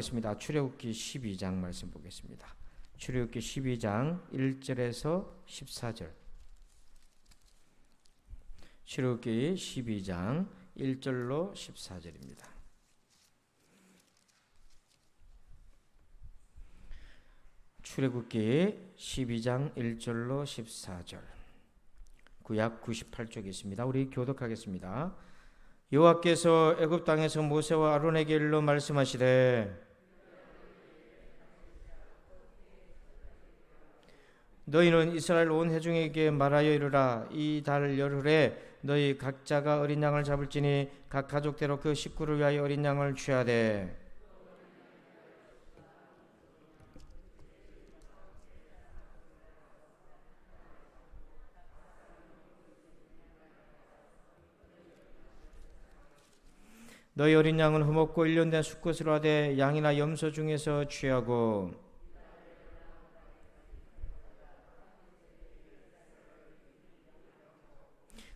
출애굽기 12장 말씀 보겠습니다. 출애굽기 12장 1절에서 14절. 출애굽기 12장 1절로 14절입니다. 출애굽기 12장 1절로 14절. 구약 98쪽에 있습니다. 우리 교독하겠습니다. 여호와께서 애굽 땅에서 모세와 아론에게 일러 말씀하시되 너희는 이스라엘 온 회중에게 말하여 이르라. 이 달 열흘에 너희 각자가 어린 양을 잡을지니 각 가족대로 그 식구를 위하여 어린 양을 취하되 너희 어린 양은 흠없고 1년 된 수컷으로 하되 양이나 염소 중에서 취하고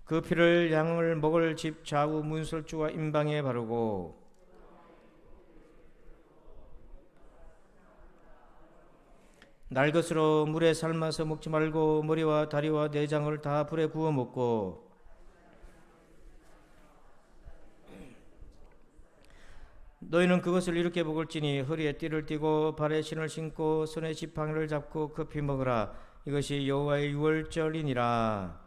그 피를 양을 먹을 집 좌우 문설주와 임방에 바르고 날 것으로 물에 삶아서 먹지 말고 머리와 다리와 내장을 다 불에 구워 먹고 너희는 그것을 이렇게 먹을지니 허리에 띠를 띠고 발에 신을 신고 손에 지팡이를 잡고 급히 먹으라. 이것이 여호와의 유월절이니라.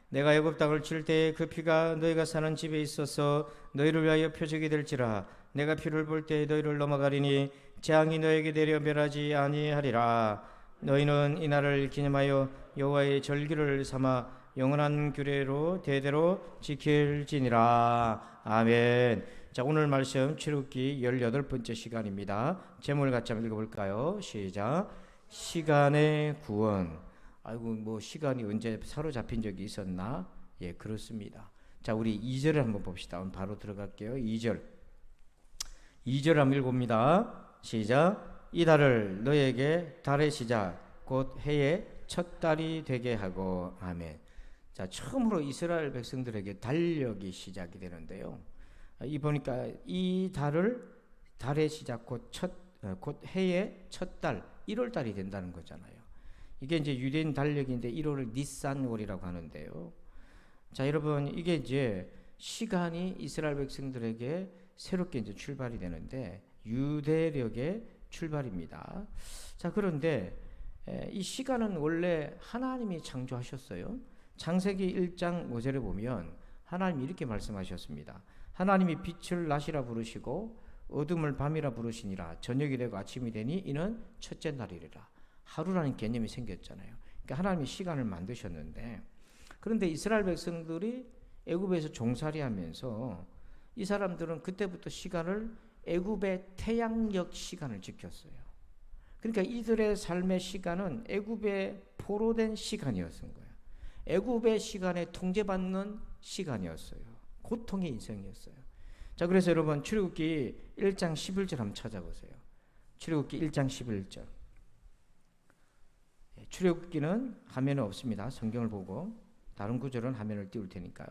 내가 애굽 땅을 칠 때에 그 피가 너희가 사는 집에 있어서 너희를 위하여 표적이 될지라. 내가 피를 볼 때에 너희를 넘어가리니 재앙이 너에게 내려 멸하지 아니하리라. 너희는 이날을 기념하여 여호와의 절기를 삼아 영원한 규례로 대대로 지킬지니라. 아멘. 자, 오늘 말씀 출애굽기 18번째 시간입니다. 제목을 같이 한번 읽어볼까요? 시작. 시간의 구원. 아이고, 시간이 언제 사로잡힌 적이 있었나? 예, 그렇습니다. 자, 우리 2절을 한번 봅시다. 오늘 바로 들어갈게요. 2절 한번 읽어봅니다. 시작. 이 달을 너에게 달의 시작 곧 해의 첫 달이 되게 하고. 아멘. 자, 처음으로 이스라엘 백성들에게 달력이 시작이 되는데요. 이 보니까 이 달을 달의 시작 곧 해의 첫 달 1월 달이 된다는 거잖아요. 이게 이제 유대인 달력인데 1월을 니산월이라고 하는데요. 자, 여러분, 이게 이제 시간이 이스라엘 백성들에게 새롭게 이제 출발이 되는데 유대력의 출발입니다. 자, 그런데 이 시간은 원래 하나님이 창조하셨어요. 창세기 1장 5절에 보면 하나님이 이렇게 말씀하셨습니다. 하나님이 빛을 낮이라 부르시고 어둠을 밤이라 부르시니라. 저녁이 되고 아침이 되니 이는 첫째 날이리라. 하루라는 개념이 생겼잖아요. 그러니까 하나님이 시간을 만드셨는데, 그런데 이스라엘 백성들이 애굽에서 종살이하면서 이 사람들은 그때부터 시간을 애굽의 태양력 시간을 지켰어요. 그러니까 이들의 삶의 시간은 애굽의 포로된 시간이었던 거예요. 애굽의 시간에 통제받는 시간이었어요. 고통의 인생이었어요. 자, 그래서 여러분 출애굽기 1장 11절 한번 찾아보세요. 출애굽기 1장 11절. 출애굽기는 화면에 없습니다. 성경을 보고 다른 구절은 화면을 띄울 테니까요.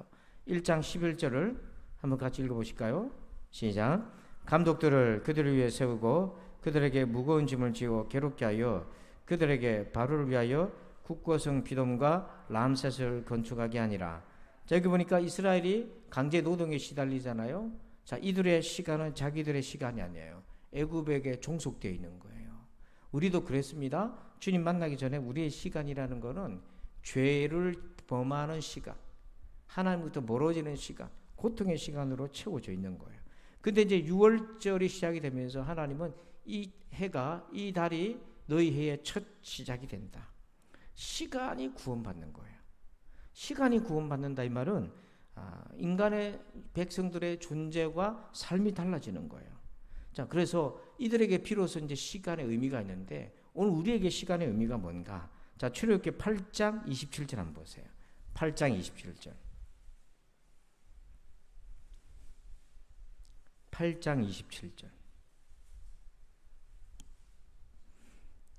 1장 11절을 한번 같이 읽어보실까요? 시작. 감독들을 그들을 위해 세우고 그들에게 무거운 짐을 지어 괴롭게 하여 그들에게 바로를 위하여 국고성 비돔과 람셋을 건축하게 하니라. 자, 여기 보니까 이스라엘이 강제 노동에 시달리잖아요. 자, 이들의 시간은 자기들의 시간이 아니에요. 애굽에게 종속되어 있는 거예요. 우리도 그랬습니다. 주님 만나기 전에 우리의 시간이라는 것은 죄를 범하는 시간, 하나님부터 멀어지는 시간, 고통의 시간으로 채워져 있는 거예요. 근데 이제 6월절이 시작이 되면서 하나님은 이 해가, 이 달이 너희 해의 첫 시작이 된다. 시간이 구원받는 거예요. 시간이 구원받는다 이 말은 인간의 백성들의 존재와 삶이 달라지는 거예요. 자, 그래서 이들에게 비로소 이제 시간의 의미가 있는데 오늘 우리에게 시간의 의미가 뭔가? 자, 출애굽기 8장 27절 한번 보세요. 8장 27절. 8장 27절.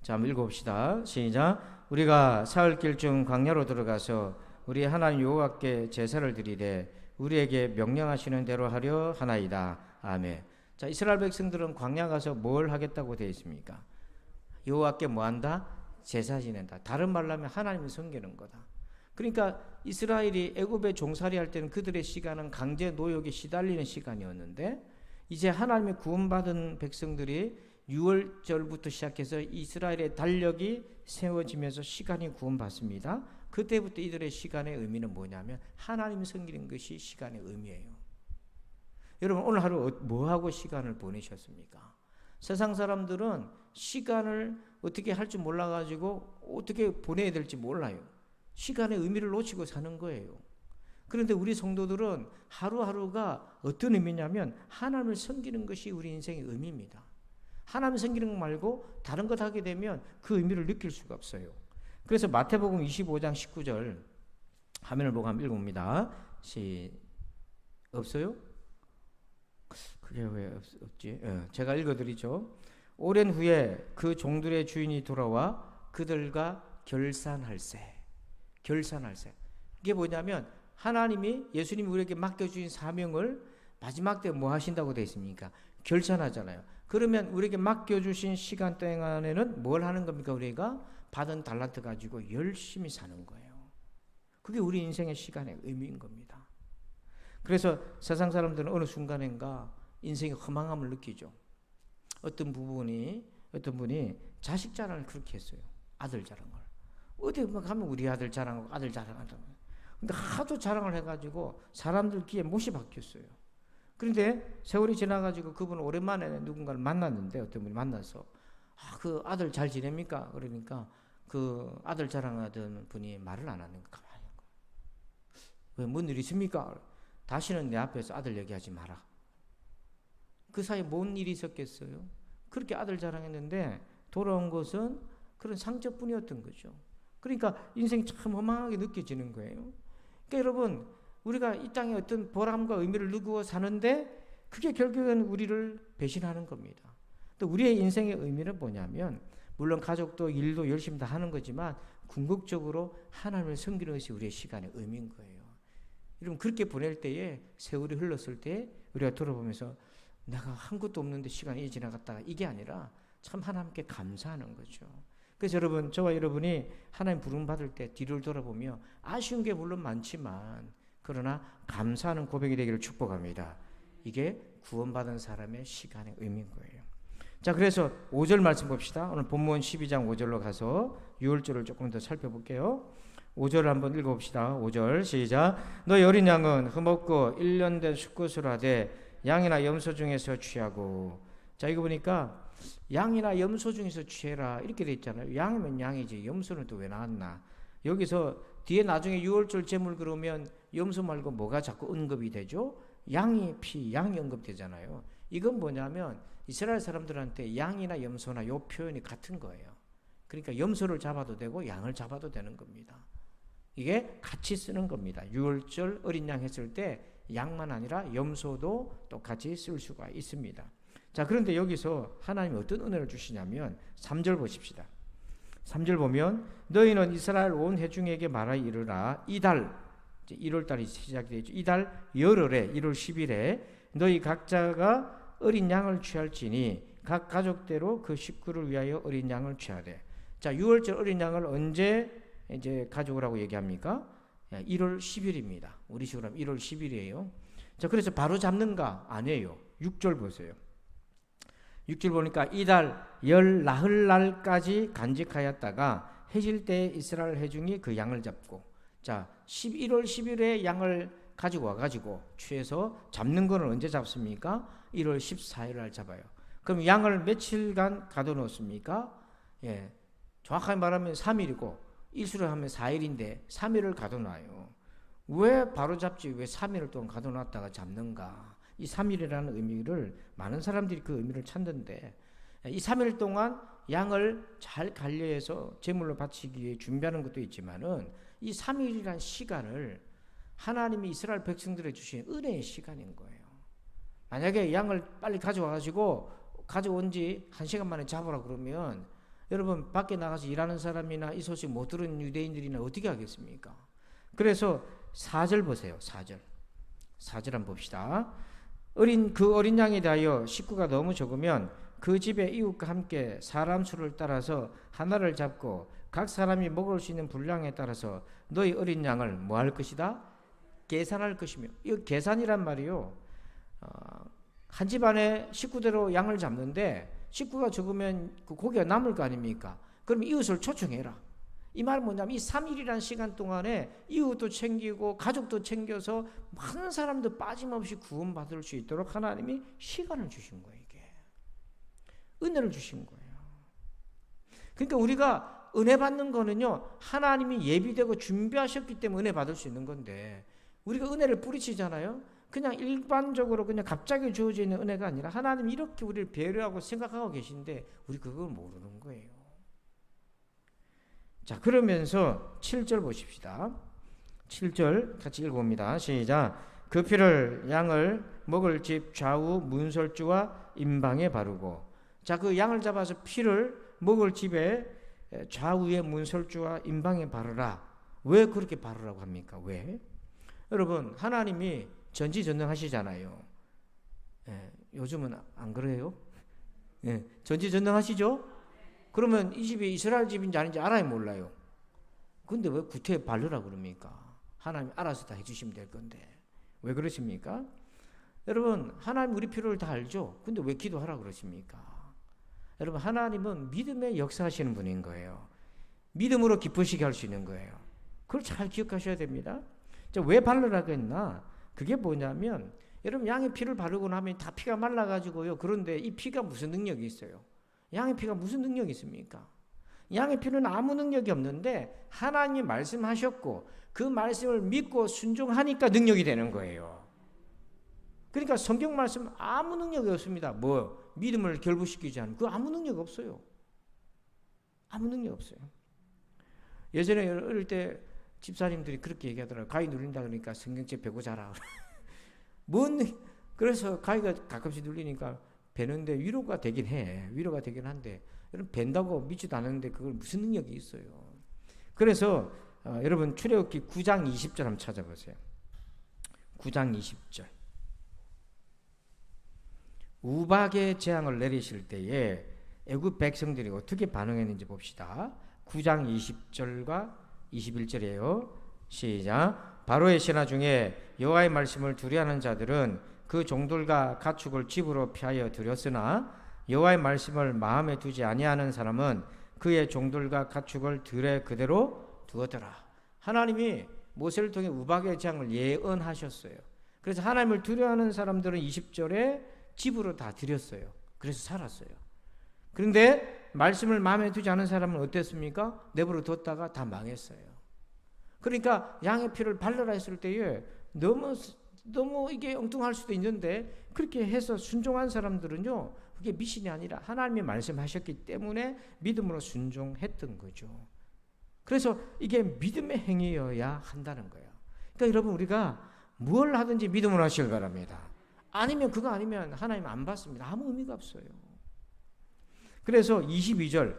자, 한번 읽어봅시다. 시작. 우리가 사흘길 중 광야로 들어가서 우리 하나님 여호와께 제사를 드리되 우리에게 명령하시는 대로 하려 하나이다. 아멘. 자, 이스라엘 백성들은 광야 가서 뭘 하겠다고 되어 있습니까? 여호와께 뭐 한다? 제사 지낸다. 다른 말로 하면 하나님을 섬기는 거다. 그러니까 이스라엘이 애굽에 종살이 할 때는 그들의 시간은 강제 노역에 시달리는 시간이었는데, 이제 하나님의 구원받은 백성들이 6월절부터 시작해서 이스라엘의 달력이 세워지면서 시간이 구원받습니다. 그때부터 이들의 시간의 의미는 뭐냐면 하나님을 섬기는 것이 시간의 의미예요. 여러분, 오늘 하루 뭐하고 시간을 보내셨습니까? 세상 사람들은 시간을 어떻게 할 줄 몰라가지고 어떻게 보내야 될지 몰라요. 시간의 의미를 놓치고 사는 거예요. 그런데 우리 성도들은 하루하루가 어떤 의미냐면 하나님을 섬기는 것이 우리 인생의 의미입니다. 하나님을 섬기는 것 말고 다른 것 하게 되면 그 의미를 느낄 수가 없어요. 그래서 마태복음 25장 19절 화면을 보고 한번 읽어봅니다. 없어요? 그게 왜 없지? 제가 읽어드리죠. 오랜 후에 그 종들의 주인이 돌아와 그들과 결산할세. 이게 뭐냐면 하나님이, 예수님이 우리에게 맡겨주신 사명을 마지막 때 뭐 하신다고 되어 있습니까? 결산하잖아요. 그러면 우리에게 맡겨주신 시간 동안에는 뭘 하는 겁니까? 우리가 받은 달란트 가지고 열심히 사는 거예요. 그게 우리 인생의 시간의 의미인 겁니다. 그래서 세상 사람들은 어느 순간인가 인생의 허망함을 느끼죠. 어떤 분이 자식 자랑을 그렇게 했어요. 아들 자랑을. 어디 가면 우리 아들 자랑하고 아들 자랑한다고. 근데 하도 자랑을 해가지고 사람들 귀에 못이 박혔어요. 그런데 세월이 지나가지고 그분은 오랜만에 누군가를 만났는데, 어떤 분이 만나서 그 아들 잘 지냅니까? 그러니까 그 아들 자랑하던 분이 말을 안 하는 거야. 왜, 뭔 일 있습니까? 다시는 내 앞에서 아들 얘기하지 마라. 그 사이에 뭔 일이 있었겠어요? 그렇게 아들 자랑했는데 돌아온 것은 그런 상처뿐이었던 거죠. 그러니까 인생이 참 허망하게 느껴지는 거예요. 그러니까 여러분, 우리가 이 땅에 어떤 보람과 의미를 누구어 사는데 그게 결국은 우리를 배신하는 겁니다. 또 우리의 인생의 의미는 뭐냐면, 물론 가족도 일도 열심히 다 하는 거지만 궁극적으로 하나님을 섬기는 것이 우리의 시간의 의미인 거예요. 여러분, 그렇게 보낼 때에, 세월이 흘렀을 때 우리가 돌아보면서 내가 한 것도 없는데 시간이 지나갔다가, 이게 아니라 참 하나님께 감사하는 거죠. 그래서 여러분, 저와 여러분이 하나님 부름 받을 때 뒤를 돌아보며 아쉬운 게 물론 많지만 그러나 감사하는 고백이 되기를 축복합니다. 이게 구원받은 사람의 시간의 의미인 거예요. 자, 그래서 5절 말씀 봅시다. 오늘 본문 12장 5절로 가서 6월절을 조금 더 살펴볼게요. 5절을 한번 읽어봅시다. 5절 시작. 너희 어린 양은 흠없고 1년 된 수컷을 하되 양이나 염소 중에서 취하고. 자, 이거 보니까 양이나 염소 중에서 취해라 이렇게 돼 있잖아요. 양이면 양이지 염소는 또 왜 나왔나. 여기서 뒤에 나중에 6월절 제물 그러면 염소 말고 뭐가 자꾸 언급이 되죠? 양이 양이 언급되잖아요. 이건 뭐냐면 이스라엘 사람들한테 양이나 염소나 요 표현이 같은 거예요. 그러니까 염소를 잡아도 되고 양을 잡아도 되는 겁니다. 이게 같이 쓰는 겁니다. 6월절 어린 양 했을 때 양만 아니라 염소도 똑같이 쓸 수가 있습니다. 자, 그런데 여기서 하나님이 어떤 은혜를 주시냐면 3절 보십시다. 3절 보면 너희는 이스라엘 온 회중에게 말하여 이르라. 이달, 1월달이 시작되죠. 이달 열흘에 1월 10일에 너희 각자가 어린 양을 취할지니 각 가족대로 그 식구를 위하여 어린 양을 취하되. 자, 6월절 어린 양을 언제 이제 가져오라고 얘기합니까? 1월 10일입니다. 우리 식으로 하면 1월 10일이에요. 자, 그래서 바로 잡는가? 아니에요. 6절 보세요. 6절 보니까 이달 열 나흘날까지 간직하였다가 해질 때 이스라엘 회중이 그 양을 잡고. 자, 1월 10일에 양을 가지고 와가지고 취해서 잡는 거는 언제 잡습니까? 1월 14일 날 잡아요. 그럼 양을 며칠간 가둬놓습니까? 예, 정확하게 말하면 3일이고 일수를 하면 4일인데 3일을 가둬놔요. 왜 바로 잡지 왜 3일을 동안 가둬놨다가 잡는가? 이 3일이라는 의미를 많은 사람들이 그 의미를 찾는데, 이 3일 동안 양을 잘 관리해서 제물로 바치기 위해 준비하는 것도 있지만은 이 3일이라는 시간을 하나님이 이스라엘 백성들에 주신 은혜의 시간인 거예요. 만약에 양을 빨리 가져와가지고 가져온 지 1시간 만에 잡으라 그러면 여러분 밖에 나가서 일하는 사람이나 이 소식 못 들은 유대인들이나 어떻게 하겠습니까? 그래서 4절 보세요. 4절 한번 봅시다. 그 어린 양에 대하여 식구가 너무 적으면 그 집의 이웃과 함께 사람 수를 따라서 하나를 잡고 각 사람이 먹을 수 있는 분량에 따라서 너희 어린 양을 뭐 할 것이다? 계산할 것이며. 이 계산이란 말이요, 한 집안에 식구대로 양을 잡는데 식구가 적으면 그 고기가 남을 거 아닙니까? 그럼 이웃을 초청해라. 이 말은 뭐냐면 이 3일이라는 시간 동안에 이웃도 챙기고 가족도 챙겨서 많은 사람도 빠짐없이 구원받을 수 있도록 하나님이 시간을 주신 거예요. 이게 은혜를 주신 거예요. 그러니까 우리가 은혜 받는 거는요, 하나님이 예비되고 준비하셨기 때문에 은혜 받을 수 있는 건데, 우리가 은혜를 뿌리치잖아요. 그냥 일반적으로 그냥 갑자기 주어져 있는 은혜가 아니라 하나님이 이렇게 우리를 배려하고 생각하고 계신데 우리 그걸 모르는 거예요. 자, 그러면서 7절 보십시다. 7절 같이 읽어봅니다. 시작. 그 피를 양을 먹을 집 좌우 문설주와 임방에 바르고. 자, 그 양을 잡아서 피를 먹을 집에 좌우의 문설주와 임방에 바르라. 왜 그렇게 바르라고 합니까? 왜? 여러분, 하나님이 전지전능하시잖아요. 요즘은 안 그래요? 전지전능하시죠? 그러면 이 집이 이스라엘 집인지 아닌지 알아야 몰라요. 근데 왜 구태에 바르라 그럽니까? 하나님 알아서 다 해주시면 될 건데 왜 그러십니까? 여러분, 하나님 우리 필요를 다 알죠? 근데 왜 기도하라 그러십니까? 여러분, 하나님은 믿음의 역사하시는 분인 거예요. 믿음으로 기쁘시게 할 수 있는 거예요. 그걸 잘 기억하셔야 됩니다. 왜 바르라고 했나? 그게 뭐냐면, 여러분, 양의 피를 바르고 나면 다 피가 말라가지고요. 그런데 이 피가 무슨 능력이 있어요? 양의 피가 무슨 능력이 있습니까? 양의 피는 아무 능력이 없는데 하나님이 말씀하셨고 그 말씀을 믿고 순종하니까 능력이 되는 거예요. 그러니까 성경 말씀 아무 능력이 없습니다. 뭐 믿음을 결부시키지 않는 그 아무 능력 없어요. 아무 능력 없어요. 예전에 어릴 때 집사님들이 그렇게 얘기하더라고요. 가위 누린다 그러니까 성경책 배고 자라. 그래서 가위가 가끔씩 눌리니까 배는데 위로가 되긴 해. 위로가 되긴 한데 여러분, 벤다고 믿지도 않았는데 그걸 무슨 능력이 있어요. 그래서 여러분, 출애굽기 9장 20절 한번 찾아보세요. 9장 20절. 우박의 재앙을 내리실 때에 애굽 백성들이 어떻게 반응했는지 봅시다. 9장 20절과 21절이에요. 시작. 바로의 신하 중에 여호와의 말씀을 두려워하는 자들은 그 종들과 가축을 집으로 피하여 들였으나 여호와의 말씀을 마음에 두지 아니하는 사람은 그의 종들과 가축을 들에 그대로 두었더라. 하나님이 모세를 통해 우박의 재앙을 예언하셨어요. 그래서 하나님을 두려워하는 사람들은 20절에 집으로 다 들였어요. 그래서 살았어요. 그런데 말씀을 마음에 두지 않은 사람은 어땠습니까? 내버려 뒀다가 다 망했어요. 그러니까 양의 피를 발라라 했을 때에 너무 이게 엉뚱할 수도 있는데 그렇게 해서 순종한 사람들은요, 그게 미신이 아니라 하나님이 말씀하셨기 때문에 믿음으로 순종했던 거죠. 그래서 이게 믿음의 행위여야 한다는 거예요. 그러니까 여러분, 우리가 뭘 하든지 믿음으로 하시길 바랍니다. 아니면 그거 아니면 하나님 안 받습니다. 아무 의미가 없어요. 그래서 22절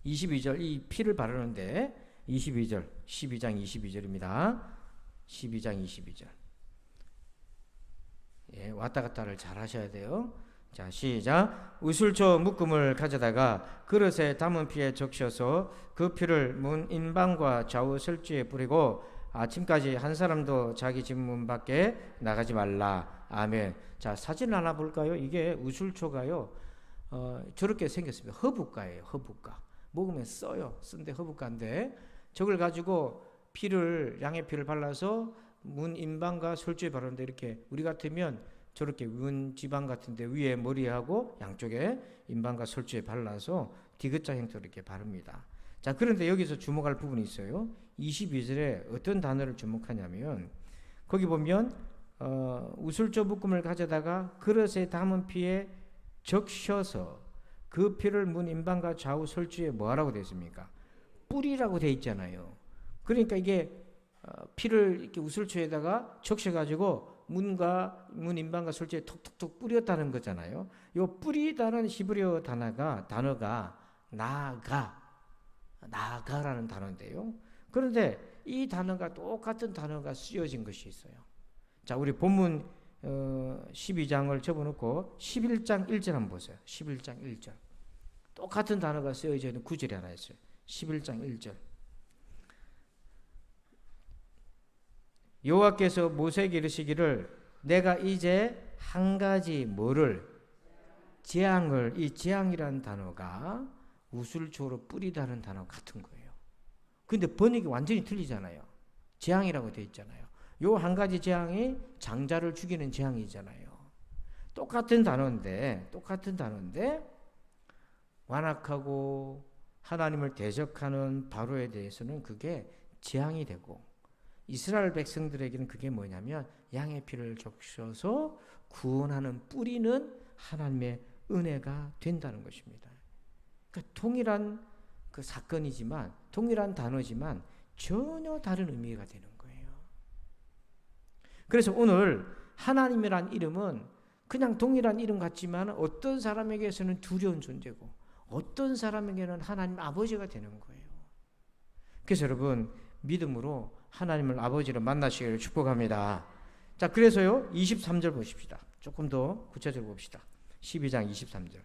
이 피를 바르는데 22절 12장 22절입니다. 12장 22절. 예, 왔다 갔다를 잘 하셔야 돼요. 자, 시작. 우슬초 묶음을 가져다가 그릇에 담은 피에 적셔서 그 피를 문 인방과 좌우 설주에 뿌리고 아침까지 한 사람도 자기 집 문 밖에 나가지 말라. 아멘. 자, 사진 하나 볼까요? 이게 우슬초가요, 저렇게 생겼습니다. 허브가예요. 허브가. 먹으면 써요. 쓴데 허브가인데 저걸 가지고 양의 피를 발라서 문 인방과 설주에 바르는데, 이렇게 우리 같으면 저렇게 문 지방 같은데 위에 머리하고 양쪽에 인방과 설주에 발라서 디귿자 형태로 이렇게 바릅니다. 자, 그런데 여기서 주목할 부분이 있어요. 22절에 어떤 단어를 주목하냐면, 거기 보면 우슬조 묶음을 가져다가 그릇에 담은 피에 적셔서 그 피를 문 인방과 좌우 설주에 뭐하라고 되어 있습니까? 뿌리라고 되어 있잖아요. 그러니까 이게 피를 이렇게 우슬초에다가 적셔가지고 문 인방과 설주에 톡톡톡 뿌렸다는 거잖아요. 이 뿌리다는 히브리어 단어가 나아가라는 단어인데요. 그런데 이 단어가 똑같은 단어가 쓰여진 것이 있어요. 자, 우리 본문 12장을 접어놓고 11장 1절 한번 보세요. 11장 1절. 똑같은 단어가 쓰여져 있는 구절이 하나 있어요. 11장 1절. 여호와께서 모세에게 이르시기를 내가 이제 한 가지 뭐를 재앙을, 이 재앙이라는 단어가 우슬초로 뿌리다는 단어 같은 거예요. 근데 번역이 완전히 틀리잖아요. 재앙이라고 되어 있잖아요. 요 한 가지 재앙이 장자를 죽이는 재앙이잖아요. 똑같은 단어인데 완악하고 하나님을 대적하는 바로에 대해서는 그게 재앙이 되고, 이스라엘 백성들에게는 그게 뭐냐면 양의 피를 적셔서 구원하는 뿌리는 하나님의 은혜가 된다는 것입니다. 그러니까 동일한 그 사건이지만, 동일한 단어지만 전혀 다른 의미가 되는 거예요. 그래서 오늘 하나님이란 이름은 그냥 동일한 이름 같지만 어떤 사람에게서는 두려운 존재고 어떤 사람에게는 하나님 아버지가 되는 거예요. 그래서 여러분, 믿음으로 하나님을 아버지로 만나시기를 축복합니다. 자, 그래서요 23절 보십시다. 조금 더 구체적으로 봅시다. 12장 23절.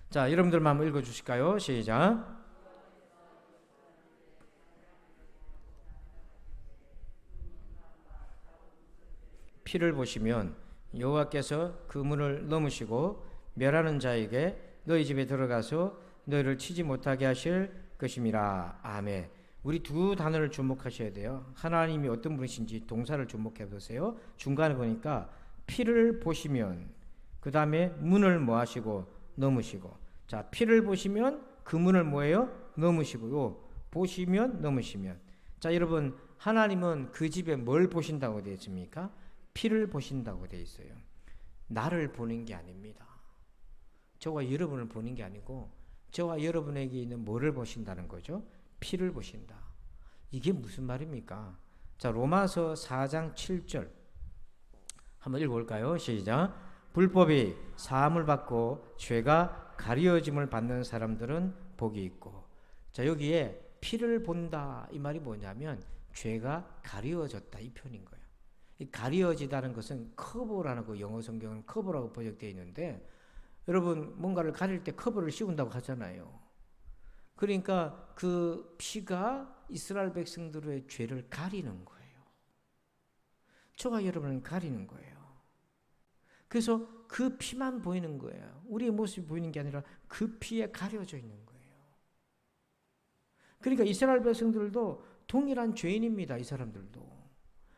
자, 여러분들만 한번 읽어주실까요? 시작. 피를 보시면 여호와께서 그 문을 넘으시고 멸하는 자에게 너희 집에 들어가서 너희를 치지 못하게 하실 것임이라. 아멘. 우리 두 단어를 주목하셔야 돼요. 하나님이 어떤 분이신지 동사를 주목해 보세요. 중간에 보니까 피를 보시면, 그 다음에 문을 뭐 하시고 넘으시고. 자, 피를 보시면 그 문을 뭐예요? 넘으시고요. 보시면 넘으시면. 자, 여러분, 하나님은 그 집에 뭘 보신다고 되어 있습니까? 피를 보신다고 되어 있어요. 나를 보는 게 아닙니다. 저와 여러분을 보는 게 아니고 저와 여러분에게 있는 뭐를 보신다는 거죠? 피를 보신다. 이게 무슨 말입니까? 자, 로마서 4장 7절 한번 읽어볼까요? 시작. 불법이 사함을 받고 죄가 가리워짐을 받는 사람들은 복이 있고. 자, 여기에 피를 본다 이 말이 뭐냐면 죄가 가리워졌다 이 표현인 거예요. 이 가리워지다는 것은 커버라는 거, 영어 성경은 커버라고 번역되어 있는데, 여러분 뭔가를 가릴 때 커버를 씌운다고 하잖아요. 그러니까 그 피가 이스라엘 백성들의 죄를 가리는 거예요. 저와 여러분을 가리는 거예요. 그래서 그 피만 보이는 거예요. 우리의 모습이 보이는 게 아니라 그 피에 가려져 있는 거예요. 그러니까 이스라엘 백성들도 동일한 죄인입니다. 이 사람들도.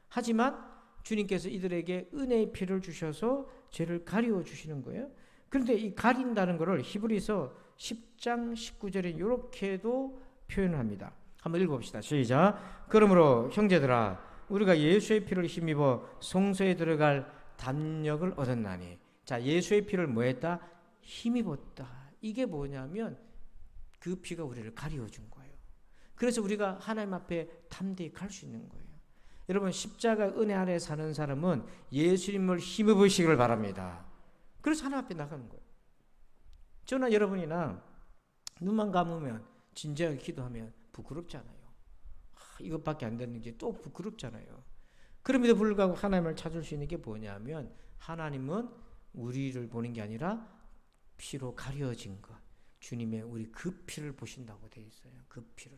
하지만 주님께서 이들에게 은혜의 피를 주셔서 죄를 가리워 주시는 거예요. 그런데 이 가린다는 것을 히브리서 10장 19절에 이렇게도 표현합니다. 한번 읽어봅시다. 시작. 그러므로 형제들아, 우리가 예수의 피를 힘입어 성소에 들어갈 담력을 얻었나니. 자, 예수의 피를 뭐 했다? 힘입었다. 이게 뭐냐면 그 피가 우리를 가리워 준 거예요. 그래서 우리가 하나님 앞에 담대히 갈 수 있는 거예요. 여러분, 십자가 은혜 아래 사는 사람은 예수님을 힘입으시기를 바랍니다. 그래서 하나님 앞에 나가는 거예요. 저나 여러분이나 눈만 감으면 진지하게 기도하면 부끄럽잖아요. 이것밖에 안 되는지 또 부끄럽잖아요. 그럼에도 불구하고 하나님을 찾을 수 있는 게 뭐냐면 하나님은 우리를 보는 게 아니라 피로 가려진 것, 주님의 우리 그 피를 보신다고 되어 있어요. 그 피를.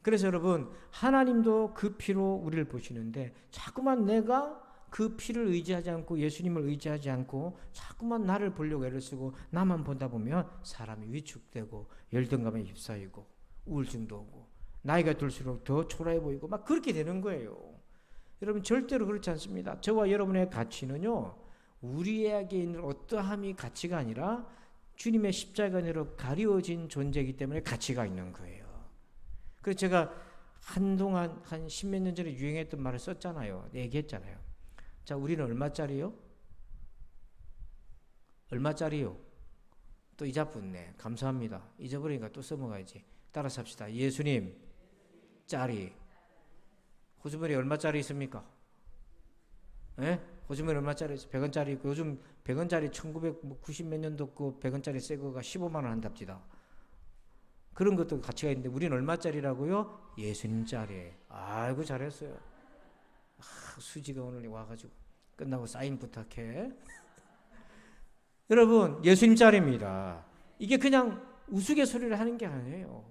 그래서 여러분, 하나님도 그 피로 우리를 보시는데 자꾸만 내가 그 피를 의지하지 않고 예수님을 의지하지 않고 자꾸만 나를 보려고 애를 쓰고 나만 보다 보면 사람이 위축되고 열등감에 휩싸이고 우울증도 오고 나이가 들수록 더 초라해 보이고 막 그렇게 되는 거예요. 여러분, 절대로 그렇지 않습니다. 저와 여러분의 가치는요, 우리에게 있는 어떠함이 가치가 아니라 주님의 십자가로 가리워진 존재이기 때문에 가치가 있는 거예요. 그래서 제가 한동안 한 십몇 년 전에 유행했던 말을 썼잖아요. 얘기했잖아요. 자, 우리는 얼마짜리요? 얼마짜리요? 또 잊어붙네. 감사합니다. 잊어버리니까 또 써먹어야지. 따라서 합시다. 예수님 짜리. 호주머니 얼마짜리 있습니까? 예? 호주머니 얼마짜리 있어요? 100원짜리 있고 요즘 100원짜리 1990 몇 년도 그 100원짜리 새 거가 15만 원 한답니다. 그런 것도 가치가 있는데 우리는 얼마짜리라고요? 예수님짜리. 아이고 잘했어요. 수지가 오늘 와가지고 끝나고 사인 부탁해. 여러분 예수님짜리입니다. 이게 그냥 우스갯소리를 하는 게 아니에요.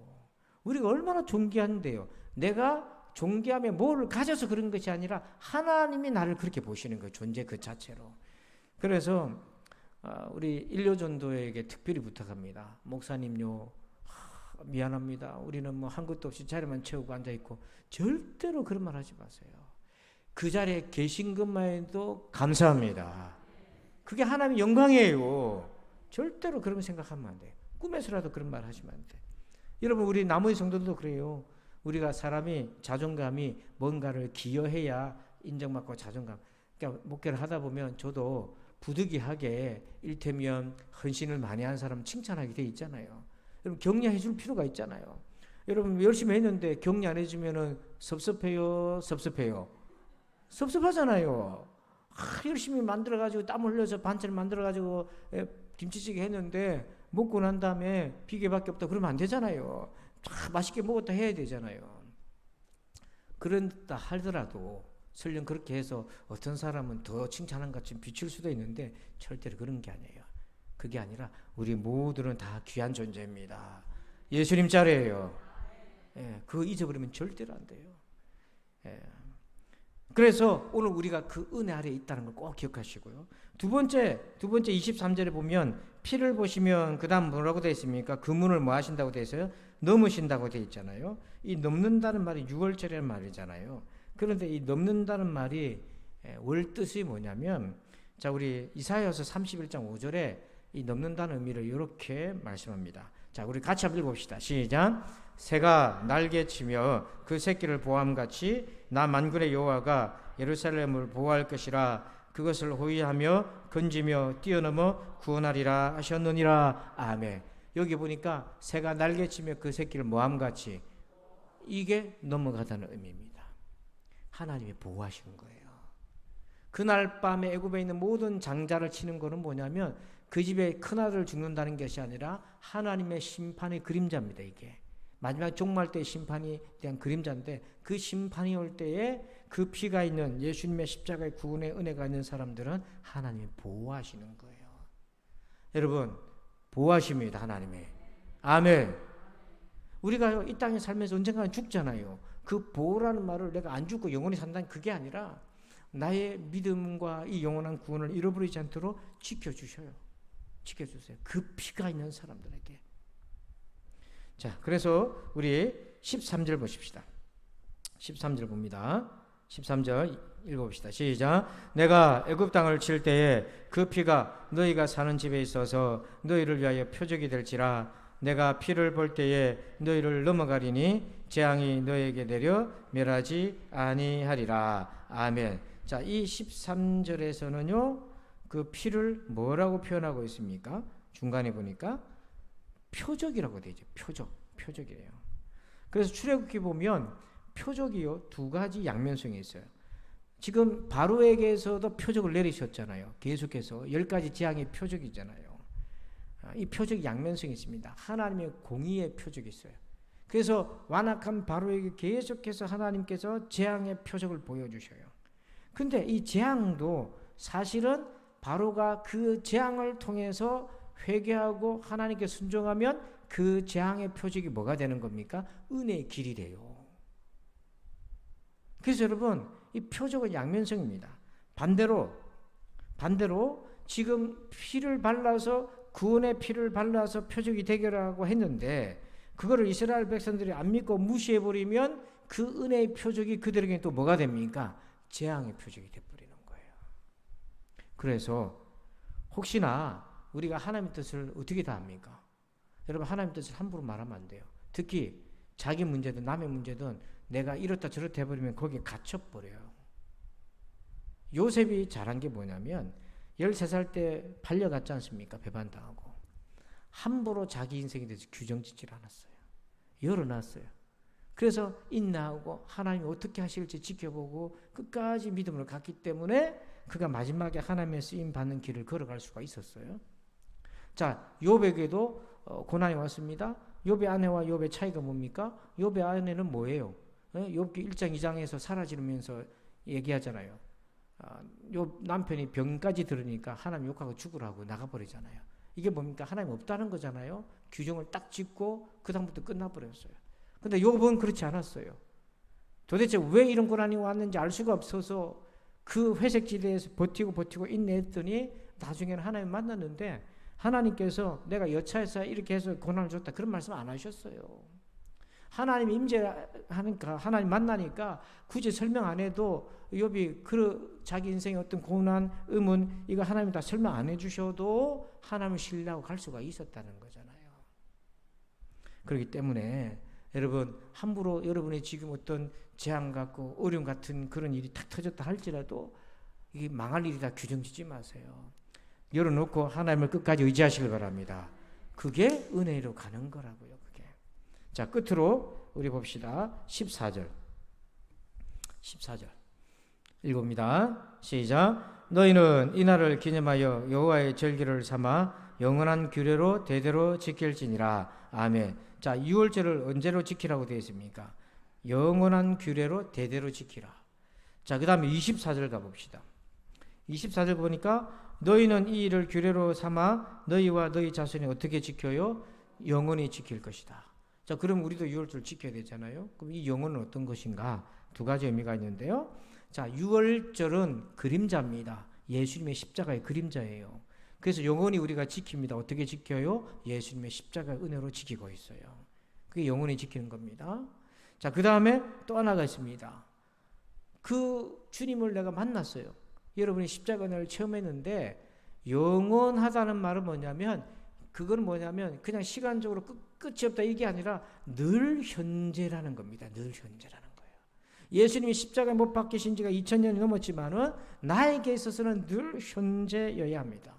우리가 얼마나 존귀한데요. 내가 존귀함에 뭐를 가져서 그런 것이 아니라 하나님이 나를 그렇게 보시는 거예요. 존재 그 자체로. 그래서 우리 일요전도에게 특별히 부탁합니다. 목사님요, 미안합니다. 우리는 뭐 한 것도 없이 자리만 채우고 앉아있고 절대로 그런 말 하지 마세요. 그 자리에 계신 것만 해도 감사합니다. 그게 하나님의 영광이에요. 절대로 그런 생각하면 안 돼요. 꿈에서라도 그런 말 하시면 안 돼요. 여러분 우리 나머지 성도들도 그래요. 우리가 사람이 자존감이 뭔가를 기여해야 인정받고 자존감. 그러니까 목회를 하다 보면 저도 부득이하게 일테면 헌신을 많이 한 사람 칭찬하게 돼 있잖아요. 여러분 격려해 줄 필요가 있잖아요. 여러분 열심히 했는데 격려 안 해주면은 섭섭해요? 섭섭해요? 섭섭하잖아요. 열심히 만들어가지고 땀 흘려서 반찬을 만들어가지고 김치찌개 했는데 먹고 난 다음에 비계밖에 없다 그러면 안 되잖아요. 맛있게 먹었다 해야 되잖아요. 그런다 하더라도 설령 그렇게 해서 어떤 사람은 더 칭찬한 것 같이 비칠 수도 있는데 절대로 그런 게 아니에요. 그게 아니라 우리 모두는 다 귀한 존재입니다. 예수님 자리예요. 그거 잊어버리면 절대로 안 돼요. 그래서 오늘 우리가 그 은혜 아래에 있다는 걸 꼭 기억하시고요. 두 번째 23절에 보면 피를 보시면 그 다음 뭐라고 되어 있습니까? 그 문을 뭐 하신다고 되어 있어요? 넘으신다고 되어 있잖아요. 이 넘는다는 말이 6월절이라는 말이잖아요. 그런데 이 넘는다는 말이 월 뜻이 뭐냐면, 자 우리 이사야서 31장 5절에 이 넘는다는 의미를 이렇게 말씀합니다. 자 우리 같이 한번 읽어봅시다. 시작. 새가 날개치며 그 새끼를 보함같이 나 만군의 여호와가 예루살렘을 보호할 것이라. 그것을 호위하며 건지며 뛰어넘어 구원하리라 하셨느니라. 아멘. 여기 보니까 새가 날개치며 그 새끼를 모함같이, 이게 넘어가다는 의미입니다. 하나님이 보호하시는 거예요. 그날 밤에 애굽에 있는 모든 장자를 치는 거는 뭐냐면 그 집에 큰아들 죽는다는 것이 아니라 하나님의 심판의 그림자입니다. 이게 마지막 종말 때의 심판에 대한 그림자인데, 그 심판이 올 때에 그 피가 있는 예수님의 십자가의 구원의 은혜가 있는 사람들은 하나님이 보호하시는 거예요. 여러분 보호하십니다. 하나님이. 아멘. 우리가 이 땅에 살면서 언젠가는 죽잖아요. 그 보호라는 말을 내가 안 죽고 영원히 산다는 그게 아니라 나의 믿음과 이 영원한 구원을 잃어버리지 않도록 지켜주셔요. 지켜주세요. 그 피가 있는 사람들에게. 자, 그래서 우리 13절 보십시다. 13절 봅니다. 13절 읽어봅시다. 시작. 내가 애굽 땅을 칠 때에 그 피가 너희가 사는 집에 있어서 너희를 위하여 표적이 될지라. 내가 피를 볼 때에 너희를 넘어가리니 재앙이 너희에게 내려 멸하지 아니하리라. 아멘. 자, 이 13절에서는요 그 피를 뭐라고 표현하고 있습니까? 중간에 보니까 표적이라고 되어 있죠. 표적이에요. 그래서 출애굽기 보면 표적이요 두 가지 양면성이 있어요. 지금 바로에게서도 표적을 내리셨잖아요. 계속해서 10가지 재앙의 표적이잖아요. 이 표적 양면성이 있습니다. 하나님의 공의의 표적이 있어요. 그래서 완악한 바로에게 계속해서 하나님께서 재앙의 표적을 보여주셔요. 근데 이 재앙도 사실은 바로가 그 재앙을 통해서 회개하고 하나님께 순종하면 그 재앙의 표적이 뭐가 되는 겁니까? 은혜의 길이 돼요. 그래서 여러분 이 표적은 양면성입니다. 반대로 지금 피를 발라서 구원의 피를 발라서 표적이 되게라고 했는데 그거를 이스라엘 백성들이 안 믿고 무시해버리면 그 은혜의 표적이 그들에게 또 뭐가 됩니까? 재앙의 표적이 돼버리는 거예요. 그래서 혹시나 우리가 하나님의 뜻을 어떻게 다 합니까? 여러분 하나님의 뜻을 함부로 말하면 안 돼요. 특히 자기 문제든 남의 문제든 내가 이렇다 저렇다 해버리면 거기에 갇혀버려요. 요셉이 잘한 게 뭐냐면 13살 때 팔려갔지 않습니까? 배반당하고. 함부로 자기 인생에 대해서 규정짓질 않았어요. 열어놨어요. 그래서 인내하고 하나님이 어떻게 하실지 지켜보고 끝까지 믿음으로 갔기 때문에 그가 마지막에 하나님의 쓰임 받는 길을 걸어갈 수가 있었어요. 자, 욥에게도 고난이 왔습니다. 욥의 아내와 욥의 차이가 뭡니까? 욥의 아내는 뭐예요? 욥기 1장 2장에서 사라지면서 얘기하잖아요. 욥 남편이 병까지 들으니까 하나님 욕하고 죽으라고 나가버리잖아요. 이게 뭡니까? 하나님 없다는 거잖아요. 규정을 딱 짓고 그 다음부터 끝나버렸어요. 근데 욥은 그렇지 않았어요. 도대체 왜 이런 고난이 왔는지 알 수가 없어서 그 회색지대에서 버티고 인내했더니 나중에는 하나님 만났는데 하나님께서 내가 여차해서 이렇게 해서 고난을 줬다 그런 말씀 안 하셨어요. 하나님 임재하니까 하나님 만나니까 굳이 설명 안 해도 욥이 자기 인생의 어떤 고난, 의문 이거 하나님 다 설명 안 해주셔도 하나님을 신뢰하고 갈 수가 있었다는 거잖아요. 그렇기 때문에 여러분 함부로 여러분이 지금 어떤 재앙 같고 어려움 같은 그런 일이 탁 터졌다 할지라도 이게 망할 일이다 규정짓지 마세요. 열어놓고 하나님을 끝까지 의지하시길 바랍니다. 그게 은혜로 가는 거라고요. 그게. 자, 끝으로 우리 봅시다. 14절 읽어봅니다. 시작. 너희는 이날을 기념하여 여호와의 절기를 삼아 영원한 규례로 대대로 지킬지니라. 아멘. 자, 유월절을 언제로 지키라고 되어 있습니까? 영원한 규례로 대대로 지키라. 자, 그 다음에 24절 가봅시다. 24절 보니까 너희는 이 일을 규례로 삼아 너희와 너희 자손이 어떻게 지켜요? 영원히 지킬 것이다. 자, 그럼 우리도 유월절 지켜야 되잖아요. 그럼 이 영혼은 어떤 것인가? 두 가지 의미가 있는데요. 자, 유월절은 그림자입니다. 예수님의 십자가의 그림자예요. 그래서 영원히 우리가 지킵니다. 어떻게 지켜요? 예수님의 십자가의 은혜로 지키고 있어요. 그게 영원히 지키는 겁니다. 자, 그 다음에 또 하나가 있습니다. 그 주님을 내가 만났어요. 여러분이 십자가 은혜를 체험했는데 영원하다는 말은 뭐냐면 그건 뭐냐면 그냥 시간적으로 끝이 없다 이게 아니라 늘 현재라는 겁니다. 늘 현재라는 거예요. 예수님이 십자가에 못 박히신 지가 2000년이 넘었지만은 나에게 있어서는 늘 현재여야 합니다.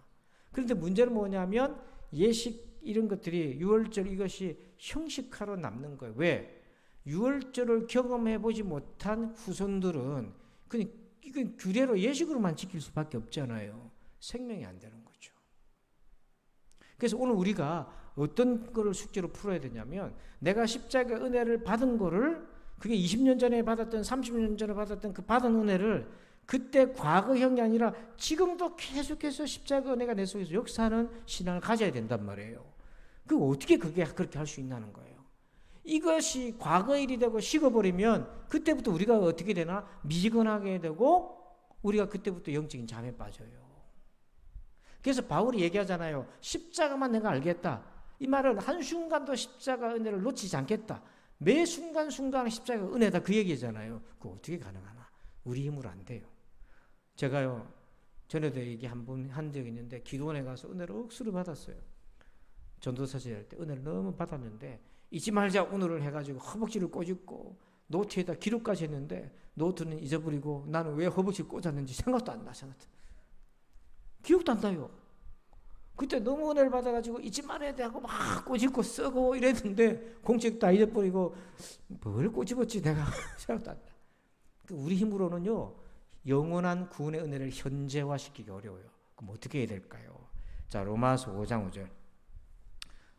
그런데 문제는 뭐냐면 예식 이런 것들이 유월절 이것이 형식화로 남는 거예요. 왜? 유월절을 경험해보지 못한 후손들은 그냥 이건 규례로 예식으로만 지킬 수밖에 없잖아요. 생명이 안 되는 거죠. 그래서 오늘 우리가 어떤 거를 숙제로 풀어야 되냐면 내가 십자가 은혜를 받은 거를 그게 20년 전에 받았던 30년 전에 받았던 그 받은 은혜를 그때 과거형이 아니라 지금도 계속해서 십자가 은혜가 내 속에서 역사하는 신앙을 가져야 된단 말이에요. 그 어떻게 그렇게 할 수 있냐는 거예요. 이것이 과거 일이 되고 식어버리면 그때부터 우리가 어떻게 되나 미지근하게 되고 우리가 그때부터 영적인 잠에 빠져요. 그래서 바울이 얘기하잖아요. 십자가만 내가 알겠다. 이 말은 한순간도 십자가 은혜를 놓치지 않겠다. 매 순간순간 십자가 은혜다 그 얘기잖아요. 그거 어떻게 가능하나? 우리 힘으로 안 돼요. 제가요 전에도 얘기 한 적이 있는데 기도원에 가서 은혜를 억수로 받았어요. 전도사실 할 때 은혜를 너무 받았는데 잊지 말자 오늘을 해가지고 허벅지를 꼬집고 노트에다 기록까지 했는데 노트는 잊어버리고 나는 왜 허벅지를 꽂았는지 생각도 안 나. 기억도 안 나요. 그때 너무 은혜를 받아가지고 잊지 말아야 돼 하고 막 꼬집고 쓰고 이랬는데 공책 다 잊어버리고 뭘 꼬집었지 내가 생각도 안 나. 우리 힘으로는요 영원한 구원의 은혜를 현재화시키기 어려워요. 그럼 어떻게 해야 될까요? 자, 로마서 5장 5절.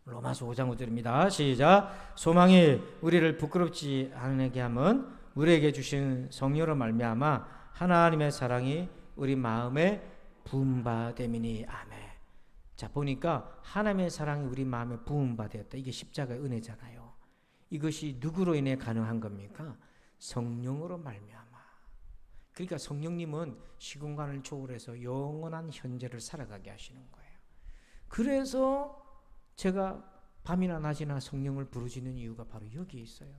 로마서 5장 5절입니다. 시작. 소망이 우리를 부끄럽지 않게 함은 우리에게 주신 성령으로 말미암아 하나님의 사랑이 우리 마음에 부음받음이니. 아멘. 자, 보니까 하나님의 사랑이 우리 마음에 부음받았다. 이게 십자가의 은혜잖아요. 이것이 누구로 인해 가능한 겁니까? 성령으로 말미암아. 그러니까 성령님은 시공간을 초월해서 영원한 현재를 살아가게 하시는 거예요. 그래서 제가 밤이나 낮이나 성령을 부르짖는 이유가 바로 여기에 있어요.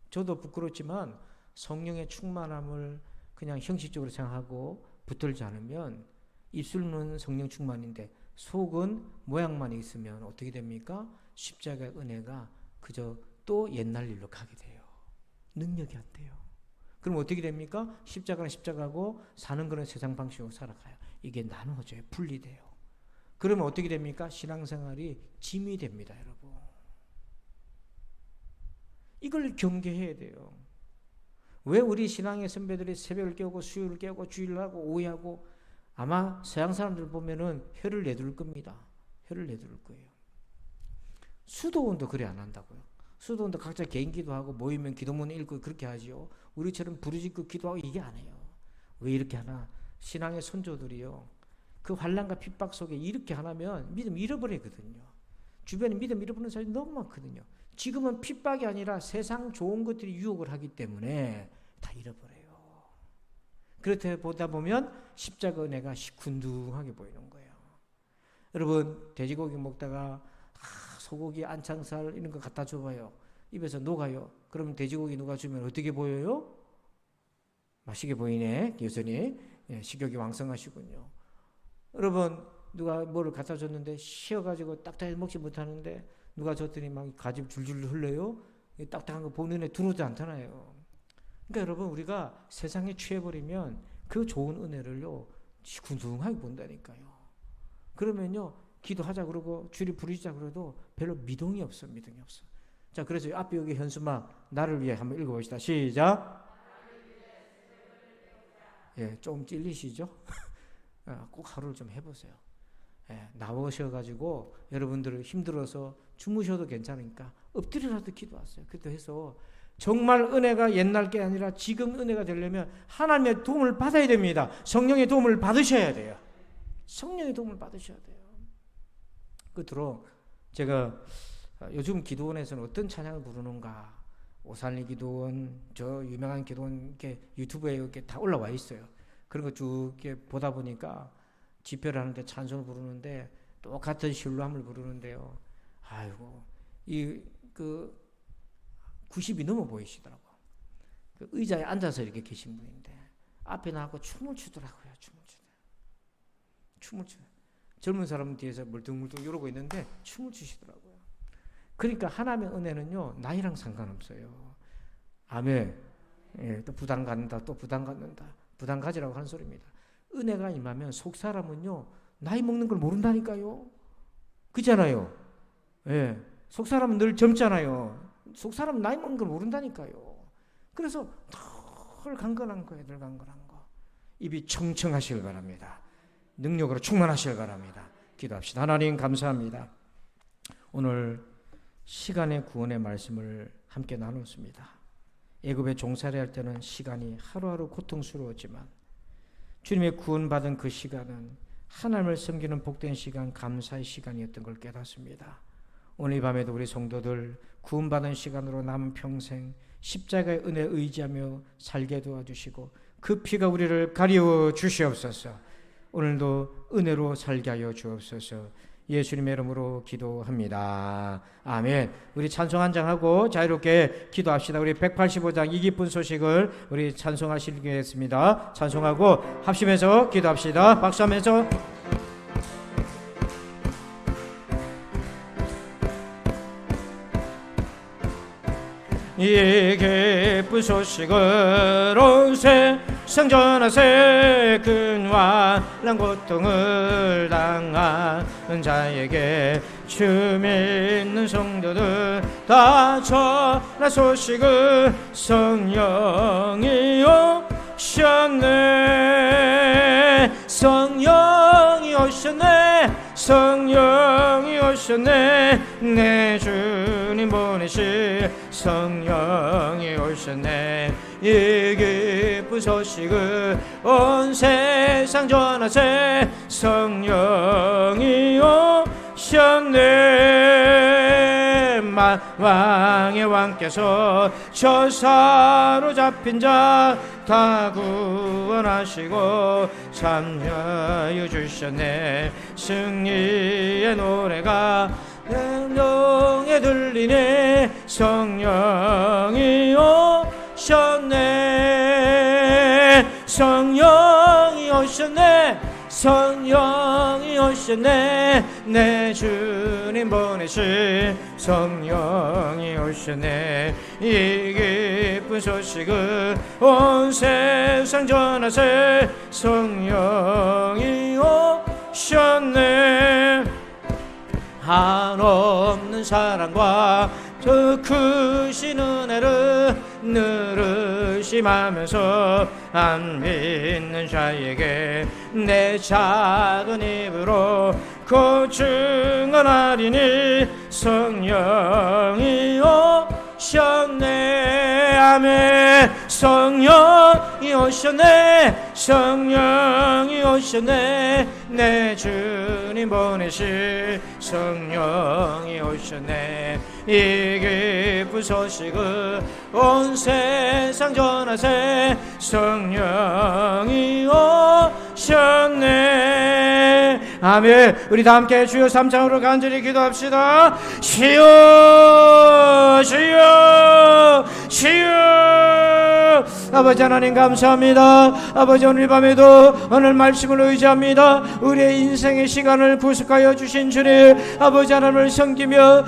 저도 부끄럽지만 성령의 충만함을 그냥 형식적으로 생각하고 붙들지 않으면 입술은 성령 충만인데 속은 모양만 있으면 어떻게 됩니까? 십자가의 은혜가 그저 또 옛날 일로 가게 돼요. 능력이 안 돼요. 그럼 어떻게 됩니까? 십자가는 십자가고 사는 거는 세상 방식으로 살아가요. 이게 나누어져요. 분리돼요. 그러면 어떻게 됩니까? 신앙생활이 짐이 됩니다, 여러분. 이걸 경계해야 돼요. 왜 우리 신앙의 선배들이 새벽을 깨우고 수요를 깨우고 주일을 하고 오해하고, 아마 서양 사람들 보면은 혀를 내둘 겁니다. 혀를 내둘 거예요. 수도원도 그래 안 한다고요. 수도원도 각자 개인 기도하고 모이면 기도문 읽고 그렇게 하지요. 우리처럼 부르짖고 기도하고 이게 안 해요. 왜 이렇게 하나? 신앙의 선조들이요, 그 환난과 핍박 속에 이렇게 하나면 믿음 잃어버리거든요. 주변에 믿음 잃어버리는 사람이 너무 많거든요. 지금은 핍박이 아니라 세상 좋은 것들이 유혹을 하기 때문에 다 잃어버려요. 그렇게 보다 보면 십자가 은혜가 시큰둥하게 보이는 거예요. 여러분, 돼지고기 먹다가 소고기, 안창살 이런 거 갖다 줘봐요. 입에서 녹아요. 그러면 돼지고기 누가 주면 어떻게 보여요? 맛있게 보이네. 여전히 식욕이 왕성하시군요. 여러분, 누가 뭐를 갖다 줬는데 쉬어가지고 딱딱해서 먹지 못하는데 누가 줬더니 막 가지 줄줄 흘러요. 딱딱한 거 보는 눈에 들어오지 않잖아요. 그러니까 여러분, 우리가 세상에 취해버리면 그 좋은 은혜를요 시큰둥하게 본다니까요. 그러면요, 기도하자 그러고 주리 부르자 그래도 별로 미동이 없어. 미동이 없어. 자, 그래서 앞에 여기 현수막 나를 위해 한번 읽어봅시다. 시작. 예, 좀 찔리시죠? 꼭 하루를 좀 해보세요. 예, 나오셔가지고 여러분들 힘들어서 주무셔도 괜찮으니까 엎드려라도 기도하세요. 그때 해서 정말 은혜가 옛날 게 아니라 지금 은혜가 되려면 하나님의 도움을 받아야 됩니다. 성령의 도움을 받으셔야 돼요. 성령의 도움을 받으셔야 돼요. 끝으로 제가 요즘 기도원에서는 어떤 찬양을 부르는가, 오산리 기도원, 저 유명한 기도원 이렇게 유튜브에 이렇게 다 올라와 있어요. 그런 거 쭉 이렇게 보다 보니까 집회를 하는데 찬송을 부르는데 똑같은 신뢰함을 부르는데요. 아이고, 그 90이 넘어 보이시더라고. 그 의자에 앉아서 이렇게 계신 분인데 앞에 나가고 춤을 추더라고요. 춤을 추. 젊은 사람 뒤에서 멀뚱멀뚱 이러고 있는데 춤을 추시더라고요. 그러니까 하나님의 은혜는요 나이랑 상관없어요. 아멘. 예, 또 부담 갖는다, 또 부담 갖는다. 부담 가지라고 하는 소리입니다. 은혜가 임하면 속 사람은요 나이 먹는 걸 모른다니까요. 그렇잖아요. 예, 속 사람은 늘 젊잖아요. 속 사람은 나이 먹는 걸 모른다니까요. 그래서 덜 강건한 거예요. 덜 강건한 거. 입이 청청하시길 바랍니다. 능력으로 충만하시길 바랍니다. 기도합시다. 하나님 감사합니다. 오늘 시간의 구원의 말씀을 함께 나눴습니다. 애굽에 종살이 할 때는 시간이 하루하루 고통스러웠지만 주님의 구원받은 그 시간은 하나님을 섬기는 복된 시간, 감사의 시간이었던 걸 깨닫습니다. 오늘 이 밤에도 우리 성도들 구원받은 시간으로 남은 평생 십자가의 은혜 의지하며 살게 도와주시고 그 피가 우리를 가리워 주시옵소서. 오늘도 은혜로 살게 하여 주옵소서. 예수님의 이름으로 기도합니다. 아멘. 우리 찬송 한 장 하고 자유롭게 기도합시다. 우리 185장 이 기쁜 소식을 우리 찬송하시겠습니다. 찬송하고 합심해서 기도합시다. 박수하면서. 이 기쁜 소식을 온 세상 전하세. 근환난 고통을 당하는 자에게 주 믿는 성도들 다 전한 소식을 성령이 오셨네. 성령이 오셨네. 성령이 오셨네. 내 주님 보내실 성령이 오셨네. 이 기쁜 소식을 온 세상 전하세. 성령이 오셨네. 왕의 왕께서 저 사로잡힌 자 다 구원하시고 참여해 주셨네. 승리의 노래가 영에 들리네. 성령이 오셨네. 성령이 오셨네. 성령이 오셨네. 내 주님 보내실 성령이 오셨네. 이 기쁜 소식을 온 세상 전하세. 성령이 오셨네. 한없는 사랑과 저 크신 은혜를 늘 의심하면서 안 믿는 자에게 내 작은 입으로 곧 증언하리니 성령이 오셨네. 아멘. 성령이 오셨네. 성령이 오셨네. 내 주님 보내신 성령이 오셨네. 이 기쁜 소식을 온 세상 전하세. 성령이 오셨네. 아멘. 우리 다 함께 주여 삼창으로 간절히 기도합시다. 주여 주여 주여. 아버지 하나님 감사합니다. 아버지 오늘 밤에도 오늘 말씀을 의지합니다. 우리의 인생의 시간을 구속하여 주신 주님, 아버지 하나님을 섬기며